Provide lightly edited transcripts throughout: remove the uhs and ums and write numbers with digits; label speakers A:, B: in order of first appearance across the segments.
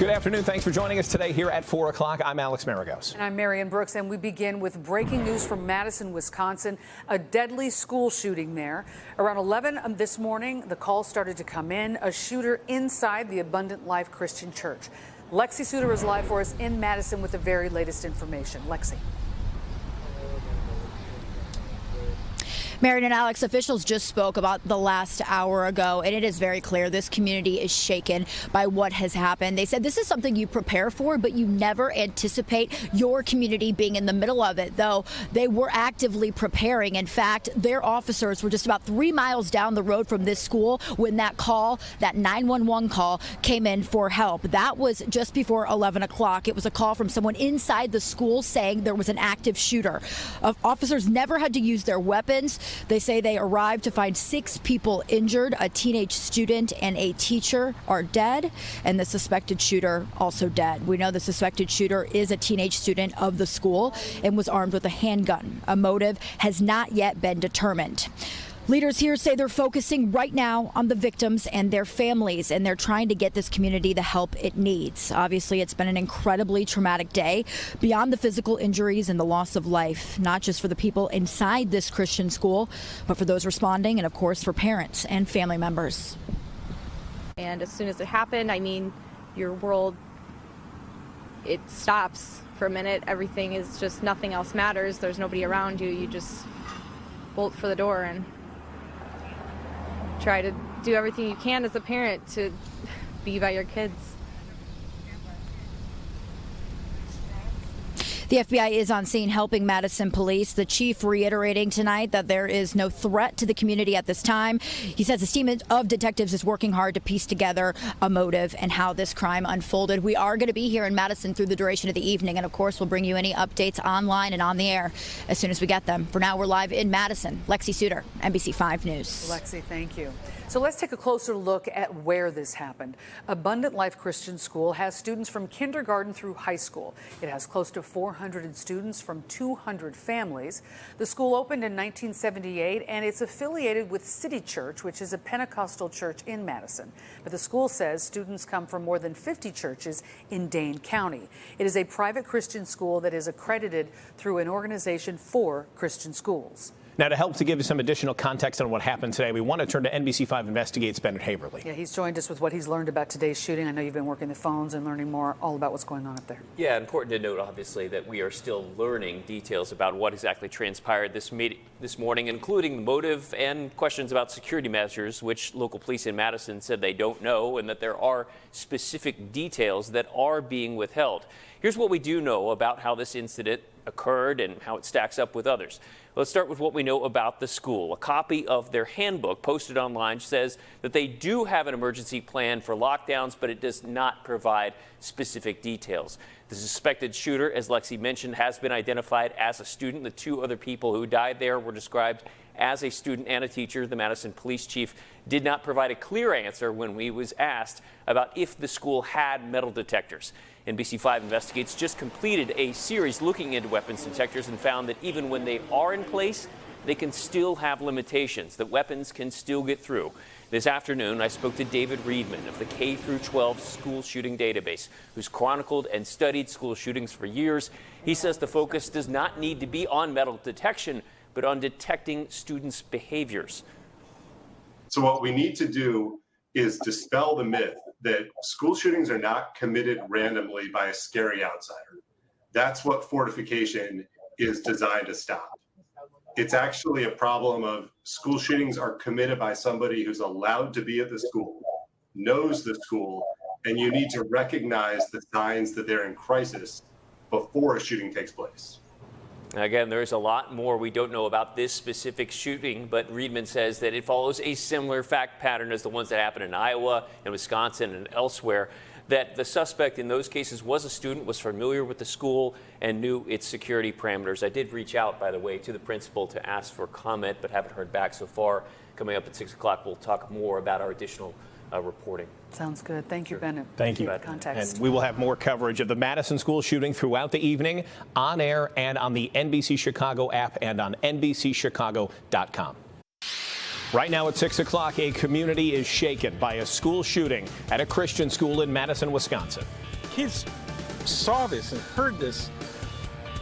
A: Good afternoon. Thanks for joining us today here at 4 o'clock. I'm Alex Maragos.
B: And I'm Marion Brooks, and we begin with breaking news from Madison, Wisconsin. A deadly school shooting there. Around 11 this morning, the call started to come in. A shooter inside the Abundant Life Christian Church. Lexi Sutter is live for us in Madison with the very latest information. Lexi.
C: Marion and Alex, officials just spoke about the last hour ago, and it is very clear this community is shaken by what has happened. They said this is something you prepare for, but you never anticipate your community being in the middle of it, though they were actively preparing. In fact, their officers were just about 3 miles down the road from this school when that call, that 911 call, came in for help. That was just before 11 o'clock. It was a call from someone inside the school saying there was an active shooter. Officers never had to use their weapons. They say they arrived to find 6 people injured. A teenage student and a teacher are dead, and the suspected shooter also dead. We know the suspected shooter is a teenage student of the school and was armed with a handgun. A motive has not yet been determined. Leaders here say they're focusing right now on the victims and their families, and they're trying to get this community the help it needs. Obviously, it's been an incredibly traumatic day, beyond the physical injuries and the loss of life, not just for the people inside this Christian school, but for those responding and, of course, for parents and family members.
D: And as soon as it happened, I mean, your world, it stops for a minute. Everything is just, nothing else matters. There's nobody around you. You just bolt for the door and try to do everything you can as a parent to be by your kids.
C: The FBI is on scene helping Madison police. The chief reiterating tonight that there is no threat to the community at this time. He says his team of detectives is working hard to piece together a motive and how this crime unfolded. We are going to be here in Madison through the duration of the evening, and of course we'll bring you any updates online and on the air as soon as we get them. For now, we're live in Madison. Lexi Sutter, NBC 5 News.
B: Lexi, thank you. So let's take a closer look at where this happened. Abundant Life Christian School has students from kindergarten through high school. It has close to 400 students from 200 families. The school opened in 1978, and it's affiliated with City Church, which is a Pentecostal church in Madison. But the school says students come from more than 50 churches in Dane County. It is a private Christian school that is accredited through an organization for Christian schools.
A: Now, to help to give you some additional context on what happened today, we want to turn to NBC5 Investigate's Bennett Haeberle.
B: Yeah, he's joined us with what he's learned about today's shooting. I know you've been working the phones and learning more all about what's going on up there.
E: Yeah, important to note, obviously, that we are still learning details about what exactly transpired this morning, including the motive and questions about security measures, which local police in Madison said they don't know, and that there are specific details that are being withheld. Here's what we do know about how this incident occurred and how it stacks up with others. Let's start with what we know about the school. A copy of their handbook posted online says that they do have an emergency plan for lockdowns, but it does not provide specific details. The suspected shooter, as Lexi mentioned, has been identified as a student. The 2 other people who died there were described as a student and a teacher. The Madison police chief did not provide a clear answer when he was asked about if the school had metal detectors. NBC5 Investigates just completed a series looking into weapons detectors and found that even when they are in place, they can still have limitations, that weapons can still get through. This afternoon, I spoke to David Reedman of the K-12 school shooting database, who's chronicled and studied school shootings for years. He says the focus does not need to be on metal detection, but on detecting students' behaviors.
F: So what we need to do is dispel the myth that school shootings are not committed randomly by a scary outsider. That's what fortification is designed to stop. It's actually a problem of school shootings are committed by somebody who's allowed to be at the school, knows the school, and you need to recognize the signs that they're in crisis before a shooting takes place.
E: Again, there's a lot more we don't know about this specific shooting, but Reedman says that it follows a similar fact pattern as the ones that happened in Iowa and Wisconsin and elsewhere, that the suspect in those cases was a student, was familiar with the school, and knew its security parameters. I did reach out, by the way, to the principal to ask for comment, but haven't heard back so far. Coming up at 6 o'clock, we'll talk more about our additional reporting.
B: Sounds good. Thank you, Bennett.
A: Thank you.
B: Context.
A: And we will have more coverage of the Madison school shooting throughout the evening on air and on the NBC Chicago app and on NBCChicago.com. Right now at 6 o'clock, a community is shaken by a school shooting at a Christian school in Madison, Wisconsin.
G: kids saw this and heard this,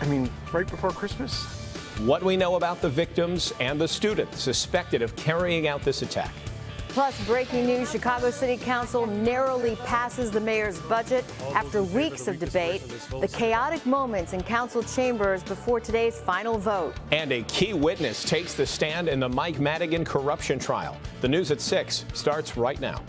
G: I mean, right before Christmas.
A: What we know about the victims and the student suspected of carrying out this attack.
H: Plus, breaking news, Chicago City Council narrowly passes the mayor's budget after weeks of debate. The chaotic moments in council chambers before today's final vote.
A: And a key witness takes the stand in the Mike Madigan corruption trial. The news at 6 starts right now.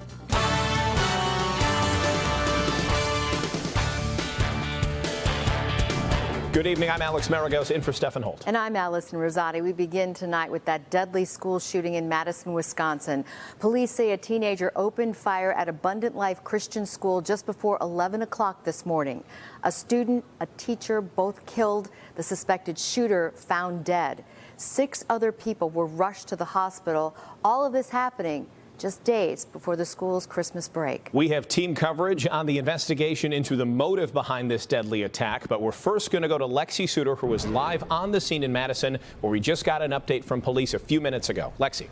A: Good evening. I'm Alex Maragos in for Stephen Holt.
H: And I'm Allison Rosati. We begin tonight with that deadly school shooting in Madison, Wisconsin. Police say a teenager opened fire at Abundant Life Christian School just before 11 o'clock this morning. A student, a teacher, both killed. The suspected shooter found dead. 6 other people were rushed to the hospital. All of this happening just days before the school's Christmas break.
A: We have team coverage on the investigation into the motive behind this deadly attack, but we're first going to go to Lexi Sutter, who was live on the scene in Madison, where we just got an update from police a few minutes ago. Lexi.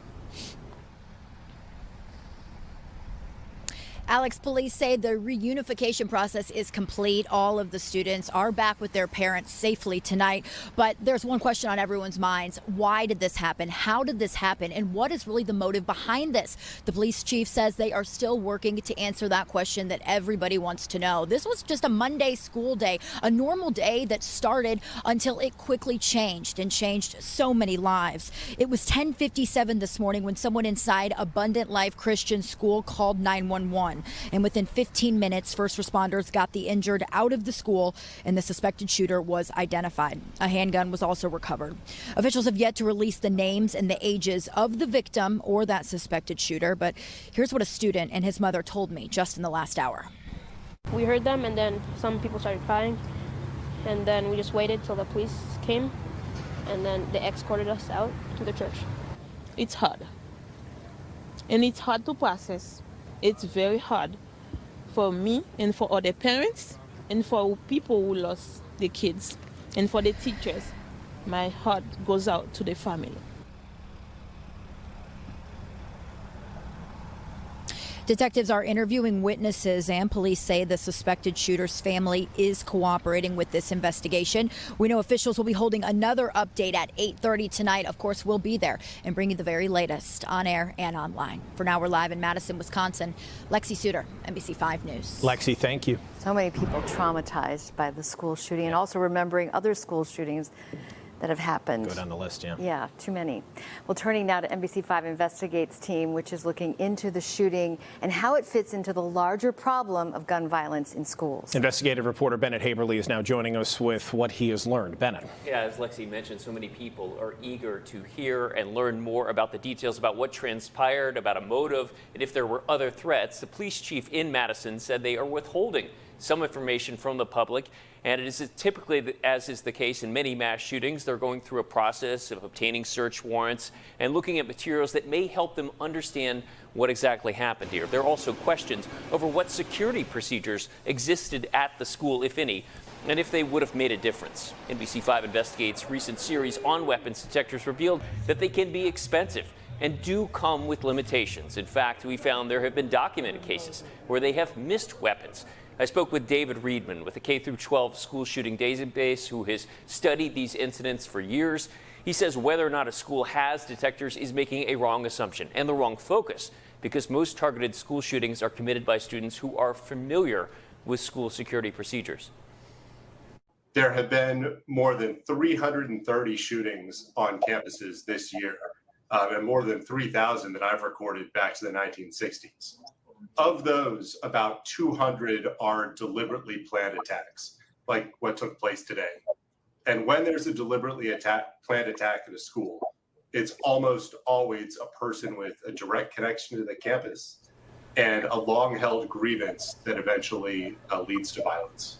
C: Alex, police say the reunification process is complete. All of the students are back with their parents safely tonight. But there's one question on everyone's minds. Why did this happen? How did this happen? And what is really the motive behind this? The police chief says they are still working to answer that question that everybody wants to know. This was just a Monday school day, a normal day that started until it quickly changed and changed so many lives. It was 10:57 this morning when someone inside Abundant Life Christian School called 911. And within 15 minutes, first responders got the injured out of the school and the suspected shooter was identified. A handgun was also recovered. Officials have yet to release the names and the ages of the victim or that suspected shooter. But here's what a student and his mother told me just in the last hour.
I: We heard them, and then some people started crying. And then we just waited till the police came, and then they escorted us out to the church.
J: It's hard. And it's hard to process. It's very hard for me and for other parents and for people who lost their kids and for the teachers. My heart goes out to the family.
C: Detectives are interviewing witnesses, and police say the suspected shooter's family is cooperating with this investigation. We know officials will be holding another update at 8:30 tonight. Of course, we'll be there and bring you the very latest on air and online. For now, we're live in Madison, Wisconsin. Lexi Sutter, NBC5 News.
A: Lexi, thank you.
H: So many people traumatized by the school shooting and also remembering other school shootings that have happened.
A: Good on the list, yeah.
H: Yeah, too many. Well, turning now to NBC5 Investigates team, which is looking into the shooting and how it fits into the larger problem of gun violence in schools.
A: Investigative reporter Bennett Haeberle is now joining us with what he has learned. Bennett.
E: Yeah, as Lexi mentioned, so many people are eager to hear and learn more about the details about what transpired, about a motive, and if there were other threats. The police chief in Madison said they are withholding some information from the public, and it is typically, as is the case in many mass shootings, they're going through a process of obtaining search warrants and looking at materials that may help them understand what exactly happened here. There are also questions over what security procedures existed at the school, if any, and if they would have made a difference. NBC5 Investigates' recent series on weapons detectors revealed that they can be expensive and do come with limitations. In fact, we found there have been documented cases where they have missed weapons. I spoke with David Reedman with the K-12 school shooting database, who has studied these incidents for years. He says whether or not a school has detectors is making a wrong assumption and the wrong focus, because most targeted school shootings are committed by students who are familiar with school security procedures.
F: There have been more than 330 shootings on campuses this year, and more than 3,000 that I've recorded back to the 1960s. Of those, about 200 are deliberately planned attacks, like what took place today. And when there's a deliberately planned attack at a school, it's almost always a person with a direct connection to the campus and a long-held grievance that eventually leads to violence.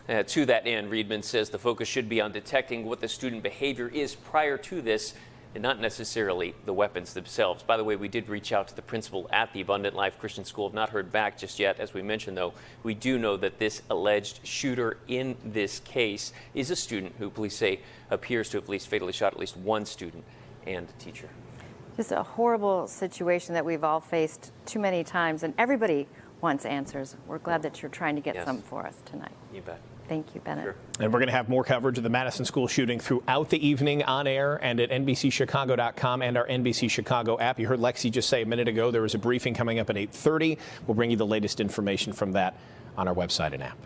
E: To that end, Reedman says the focus should be on detecting what the student behavior is prior to this, and not necessarily the weapons themselves. By the way, we did reach out to the principal at the Abundant Life Christian School. Have not heard back just yet. As we mentioned, though, we do know that this alleged shooter in this case is a student who police say appears to have at least fatally shot at least one student and a teacher.
H: Just a horrible situation that we've all faced too many times, and everybody wants answers. We're glad that you're trying to get
E: Yes.
H: some for us tonight.
E: You bet.
H: Thank you, Bennett.
E: Sure.
A: And we're going to have more coverage of the Madison school shooting throughout the evening on air and at NBCChicago.com and our NBC Chicago app. You heard Lexi just say a minute ago there was a briefing coming up at 8:30. We'll bring you the latest information from that on our website and app.